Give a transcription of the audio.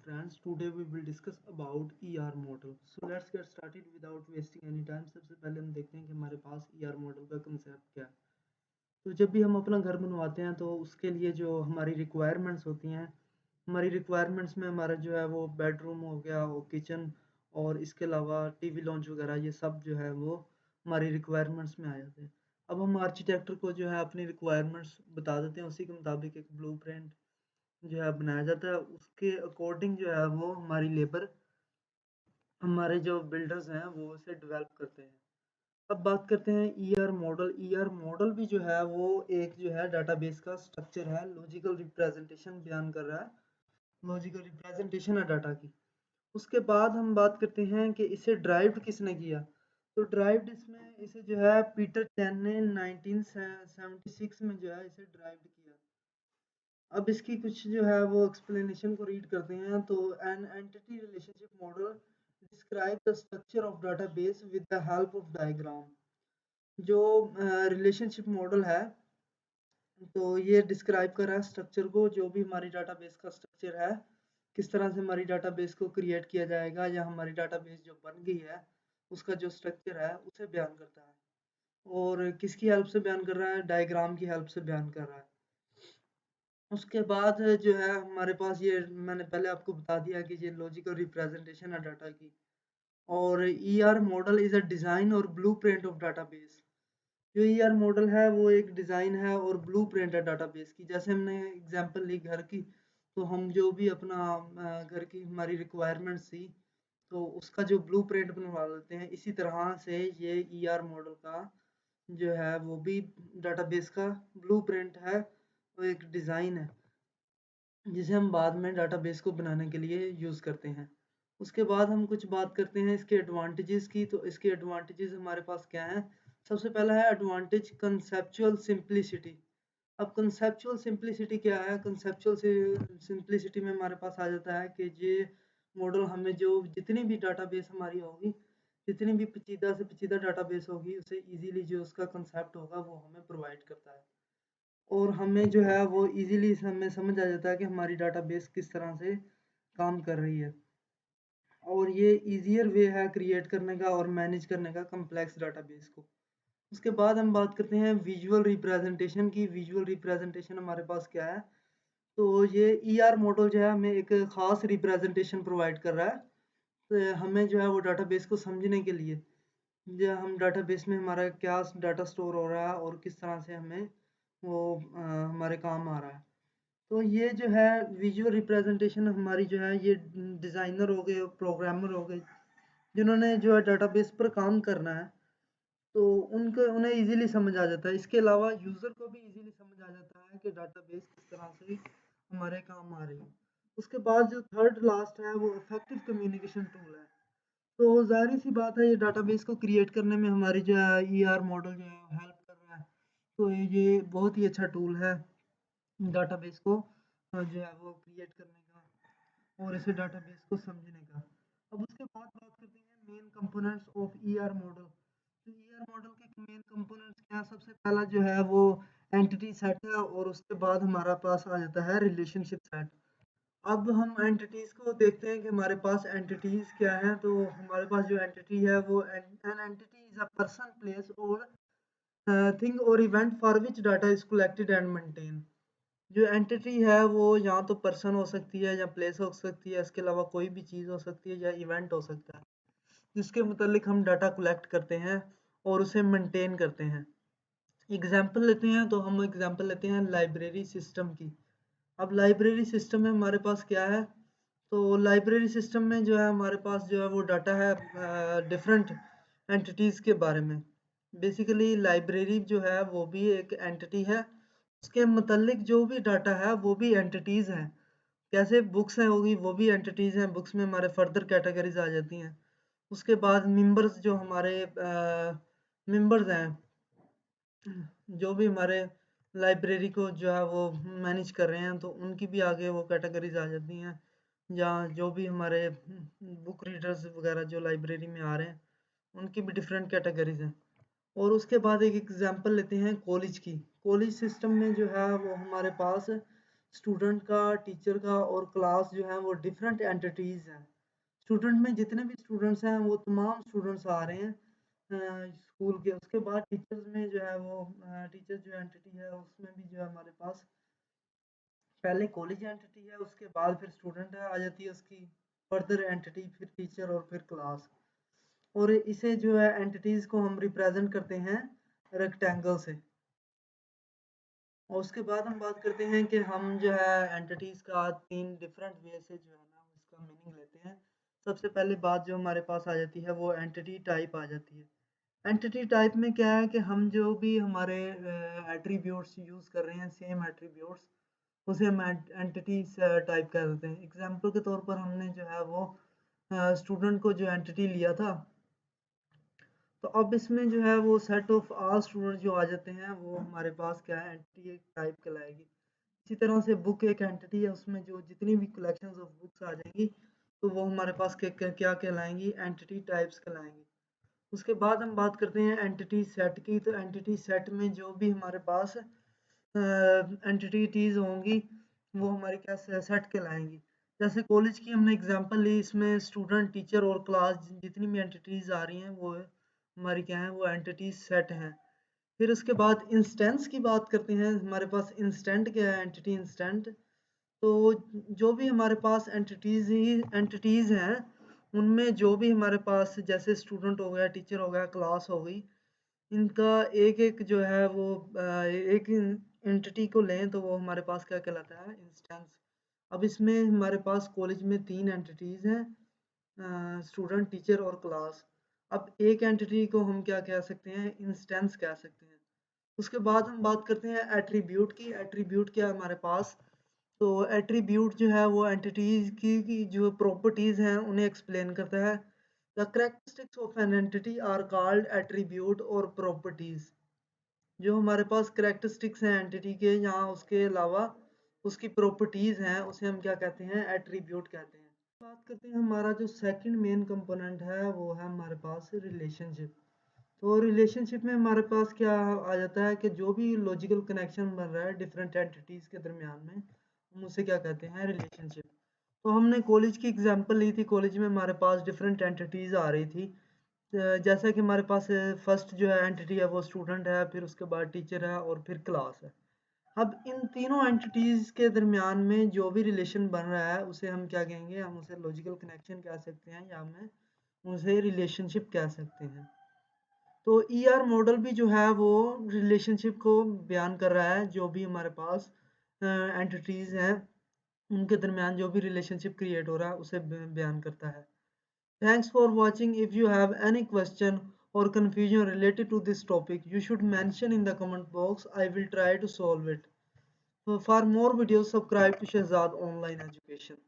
friends, today we will discuss about ER model. So let's get started without wasting any time. सबसे पहले हम देखते हैं कि हमारे पास ER मॉडल का कंसेप्ट क्या है। तो जब भी हम अपना घर बनवाते हैं तो उसके लिए जो हमारी रिक्वायरमेंट्स होती हैं, हमारी रिक्वायरमेंट्स में हमारा जो है वो बेडरूम हो गया, वो किचन और इसके अलावा टीवी लॉन्च वगैरह, ये सब जो है वो हमारी रिक्वायरमेंट्स में आ जाते हैं। अब हम आर्किटेक्टर को जो है अपनी रिक्वायरमेंट्स बता देते हैं, उसी के मुताबिक एक ब्लूप्रिंट जो है बनाया जाता है। उसके अकॉर्डिंग जो है वो हमारी लेबर, हमारे जो बिल्डर्स हैं वो उसे डेवलप करते हैं। अब बात करते हैं ईआर मॉडल। ईआर मॉडल भी जो है वो एक जो है डाटाबेस का स्ट्रक्चर है, लॉजिकल रिप्रेजेंटेशन बयान कर रहा है, लॉजिकल रिप्रेजेंटेशन है डाटा की। उसके बाद हम बात करते हैं कि इसे ड्राइव्ड किसने किया। तो ड्राइव्ड इसमें इसे जो है पीटर चैन ने 1976 में जो है इसे ड्राइव्ड किया। अब इसकी कुछ जो है वो एक्सप्लेनेशन को रीड करते हैं। तो an entity relationship model describe the structure of database with the help of diagram. जो रिलेशनशिप मॉडल है, तो ये डिस्क्राइब कर रहा है स्ट्रक्चर को, जो भी हमारी डाटाबेस का स्ट्रक्चर है, किस तरह से हमारी डाटाबेस को क्रिएट किया जाएगा, या हमारी डाटाबेस जो बन गई है उसका जो स्ट्रक्चर है उसे बयान करता है। और किसकी हेल्प से बयान कर रहा है? डायग्राम की हेल्प से बयान कर रहा है। उसके बाद जो है हमारे पास, ये मैंने पहले आपको बता दिया कि ये लॉजिकल रिप्रेजेंटेशन है डाटा की। और ER model is a design और ब्लूप्रिंट ऑफ डाटाबेस। जो ईआर मॉडल है वो एक डिजाइन है और ब्लूप्रिंट है डाटाबेस की। जैसे हमने एग्जांपल ली घर की, तो हम जो भी अपना घर की हमारी रिक्वायरमेंट्स थी, तो उसका जो ब्लूप्रिंट बनवा लेते हैं। इसी तरह से ये ईआर मॉडल का जो है वो भी डाटाबेस का ब्लूप्रिंट है, वो एक डिज़ाइन है जिसे हम बाद में डाटाबेस को बनाने के लिए यूज़ करते हैं। उसके बाद हम कुछ बात करते हैं इसके एडवांटेजेस की। तो इसके एडवांटेजेस हमारे पास क्या हैं? सबसे पहला है एडवांटेज कंसेप्चुअल सिंप्लिसिटी। अब कंसेप्चुअल सिंप्लिसिटी क्या है? कंसेप्चुअल सिंप्लिसिटी में हमारे पास आ जाता है कि ये मॉडल हमें जो जितनी भी डाटाबेस हमारी होगी, जितनी भी पेचीदा से पेचीदा डाटाबेस होगी, उसे इजीली जो उसका कंसेप्ट होगा वो हमें प्रोवाइड करता है। और हमें जो है वो इजीली हमें समझ आ जाता है कि हमारी डाटाबेस किस तरह से काम कर रही है। और ये ईजियर वे है क्रिएट करने का और मैनेज करने का कम्प्लेक्स डाटाबेस को। उसके बाद हम बात करते हैं विजुअल रिप्रेजेंटेशन की। विजुअल रिप्रेजेंटेशन हमारे पास क्या है? तो ये ईआर मॉडल जो है हमें एक ख़ास रिप्रेजेंटेशन प्रोवाइड कर रहा है। तो हमें जो है वो डाटाबेस को समझने के लिए, जो हम डाटाबेस में हमारा क्या डाटा स्टोर हो रहा है और किस तरह से हमें वो हमारे काम आ रहा है। तो ये जो है विजुअल रिप्रेजेंटेशन हमारी जो है, ये डिज़ाइनर हो गए, प्रोग्रामर हो गए, जिन्होंने जो है डाटाबेस पर काम करना है, तो उनको उन्हें इजीली समझ आ जाता है। इसके अलावा यूज़र को भी इजीली समझ आ जाता है कि डाटाबेस किस तरह से हमारे काम आ रही है। उसके बाद जो थर्ड लास्ट है वो इफेक्टिव कम्युनिकेशन टूल है। तो ज़ाहिर सी बात है, ये डाटाबेस को क्रिएट करने में हमारी जो है ईआर मॉडल जो है हेल्प कर रहा है। तो ये बहुत ही अच्छा टूल है डाटाबेस को जो है वो क्रिएट करने का और इसे डाटाबेस को समझने का। अब उसके बाद बात करते हैं main components of ER model. तो ईआर मॉडल के मेन कंपोनेंट्स क्या है? सबसे पहला जो है वो एंटिटी सेट है, और उसके बाद हमारा पास आ जाता है रिलेशनशिप सेट। अब हम एंटिटीज को देखते हैं कि हमारे पास एंटिटीज क्या हैं। तो हमारे पास जो एंटिटी है वो an entity is a person, place और थिंग और event for which data is collected and maintain. जो एंटिटी है वो या तो पर्सन हो सकती है या प्लेस हो सकती है, इसके अलावा कोई भी चीज़ हो सकती है या इवेंट हो सकता है, जिसके मुतालिक हम डाटा कलेक्ट करते हैं और उसे मेंटेन करते हैं। एग्जाम्पल लेते हैं, तो हम एग्जाम्पल लेते हैं लाइब्रेरी सिस्टम की। अब लाइब्रेरी सिस्टम में हमारे पास क्या है? तो लाइब्रेरी सिस्टम में जो है हमारे पास जो है वो डाटा है डिफरेंट एंटिटीज़ के बारे में। बेसिकली लाइब्रेरी जो है वो भी एक एंटिटी है, उसके मतलब जो भी डाटा है वो भी एंटिटीज़ हैं। कैसे? बुक्स है होगी, वो भी एंटिटीज़ हैं, बुक्स में हमारे फर्दर कैटेगरीज आ जाती हैं। उसके बाद मेंबर्स, जो हमारे मेंबर्स हैं, जो भी हमारे लाइब्रेरी को जो है वो मैनेज कर रहे हैं, तो उनकी भी आगे वो कैटेगरीज आ जाती हैं। या जो भी हमारे बुक रीडर्स वगैरह जो लाइब्रेरी में आ रहे हैं, उनकी भी डिफरेंट कैटेगरीज हैं। और उसके बाद एक एग्जांपल लेते हैं कॉलेज की। कॉलेज सिस्टम में जो है वो हमारे पास स्टूडेंट का, टीचर का और क्लास जो है वो डिफरेंट एंटिटीज़ हैं। स्टूडेंट में जितने भी स्टूडेंट्स हैं वो तमाम स्टूडेंट्स आ रहे हैं स्कूल के। उसके बाद टीचर्स में जो है वो टीचर जो एंटिटी है उसमें भी जो है हमारे पास पहले कॉलेज एंटिटी है, उसके बाद फिर स्टूडेंट आ जाती है उसकी फर्दर एंटिटी, फिर टीचर और फिर क्लास। और इसे जो है एंटिटीज़ को हम रिप्रेजेंट करते हैं रेक्टेंगल से। और उसके बाद हम बात करते हैं कि हम जो है एंटिटीज़ का 3 डिफरेंट वे से जो है ना उसका मीनिंग लेते हैं। सबसे पहले बात जो हमारे पास आ जाती है वो एंटिटी टाइप आ जाती है। एंटिटी टाइप में क्या है कि हम जो भी हमारे एट्रीब्यूट्स यूज़ कर रहे हैं, सेम एट्रीब्यूट्स, उसे हम एंटिटी टाइप कह देते हैं। एग्जांपल के तौर पर हमने जो है वो स्टूडेंट को जो एंटिटी लिया था, तो अब इसमें जो है वो सेट ऑफ ऑल स्टूडेंट जो आ जाते हैं वो हमारे पास क्या है एंटिटी टाइप कहलाएगी। इसी तरह से बुक एक एंटिटी है, उसमें जो जितनी भी कलेक्शंस ऑफ बुक्स आ जाएंगी तो वो हमारे पास क्या कहलाएंगी, एंटिटी टाइप्स कहलाएंगी। उसके बाद हम बात करते हैं एंटिटी सेट की। तो एंटिटी सेट में जो भी हमारे पास एंटिटीज होंगी वो हमारी क्या सेट कहलाएंगी। जैसे कॉलेज की हमने एग्जांपल ली, इसमें स्टूडेंट, टीचर और क्लास जितनी भी एंटिटीज आ रही हैं वो हमारी क्या है, वो एंटिटी सेट हैं। फिर उसके बाद इंस्टेंस की बात करते हैं। हमारे पास इंस्टेंट क्या है, एंटिटी इंस्टेंट। तो जो भी हमारे पास एंटिटीज़ हैं उनमें जो भी हमारे पास जैसे स्टूडेंट हो गया, टीचर हो गया, क्लास हो गई, इनका एक एक जो है वो एक एंटिटी को लें तो वो हमारे पास क्या कहलाता है, इंस्टेंस। अब इसमें हमारे पास कॉलेज में 3 एंटिटीज़ हैं, स्टूडेंट, टीचर और क्लास। अब एक एंटिटी को हम क्या कह सकते हैं, इंस्टेंस कह सकते हैं। उसके बाद हम बात करते हैं एट्रीब्यूट की। एट्रीब्यूट क्या है हमारे पास, तो एट्रीब्यूट जो है वो एंटिटीज की जो प्रॉपर्टीज हैं उन्हें एक्सप्लेन करता है। The characteristics of an entity are called attribute और प्रॉपर्टीज। जो हमारे पास करेक्टरिस्टिक्स हैं एंटिटी के, यहाँ उसके अलावा उसकी प्रॉपर्टीज हैं, उसे हम क्या कहते हैं, एट्रीब्यूट कहते हैं। बात करते हैं हमारा जो सेकंड मेन कंपोनेंट है वो है हमारे पास रिलेशनशिप। तो रिलेशनशिप में हमारे पास क्या आ जाता है कि जो भी लॉजिकल कनेक्शन बन रहा है डिफरेंट एंटिटीज़ के दरमियान में, हम उसे क्या कहते हैं, रिलेशनशिप। तो हमने कॉलेज की एग्जांपल ली थी। कॉलेज में हमारे पास डिफरेंट एंटिटीज़ आ रही थी। जैसा कि हमारे पास फर्स्ट जो है एंटिटी है वो स्टूडेंट है, फिर उसके बाद टीचर है और फिर क्लास है। अब इन तीनों एंटिटीज़ के दरमियान में जो भी रिलेशन बन रहा है उसे हम क्या कहेंगे, हम उसे लॉजिकल कनेक्शन कह सकते हैं या हम उसे रिलेशनशिप कह सकते हैं। तो ईआर मॉडल भी जो है वो रिलेशनशिप को बयान कर रहा है। जो भी हमारे पास एंटिटीज़ हैं उनके दरमियान जो भी रिलेशनशिप क्रिएट हो रहा है उसे बयान करता है। Thanks for watching. If you have any question or confusion related to this topic, you should mention in the comment box. I will try to solve it. For more videos, subscribe to Shahzad Online Education.